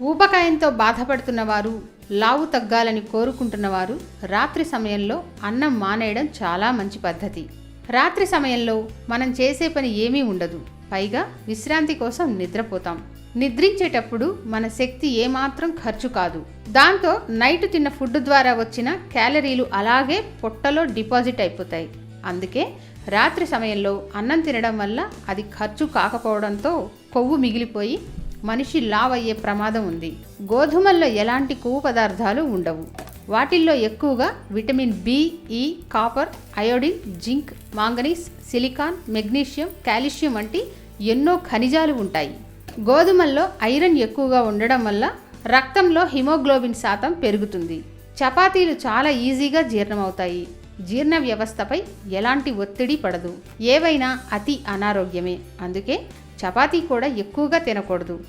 ఊబకాయంతో బాధపడుతున్నవారు, లావు తగ్గాలని కోరుకుంటున్నవారు రాత్రి సమయంలో అన్నం మానేయడం చాలా మంచి పద్ధతి. రాత్రి సమయంలో మనం చేసే పని ఏమీ ఉండదు. పైగా విశ్రాంతి కోసం నిద్రపోతాం. నిద్రించేటప్పుడు మన శక్తి ఏమాత్రం ఖర్చు కాదు. దాంతో నైట్ తిన్న ఫుడ్ ద్వారా వచ్చిన క్యాలరీలు అలాగే పొట్టలో డిపాజిట్ అయిపోతాయి. అందుకే రాత్రి సమయంలో అన్నం తినడం వల్ల అది ఖర్చు కాకపోవడంతో కొవ్వు మిగిలిపోయి మనిషి లావ్ అయ్యే ప్రమాదం ఉంది. గోధుమల్లో ఎలాంటి కొవ్వు పదార్థాలు ఉండవు. వాటిల్లో ఎక్కువగా విటమిన్ బి, ఈ, copper, iodine, zinc, manganese, silicon, magnesium, calcium వంటి ఎన్నో ఖనిజాలు ఉంటాయి. గోధుమల్లో ఐరన్ ఎక్కువగా ఉండడం వల్ల రక్తంలో హిమోగ్లోబిన్ శాతం పెరుగుతుంది. చపాతీలు చాలా ఈజీగా జీర్ణమవుతాయి. జీర్ణ వ్యవస్థపై ఎలాంటి ఒత్తిడి పడదు. ఏవైనా అతి అనారోగ్యమే. అందుకే చపాతీ కూడా ఎక్కువగా తినకూడదు.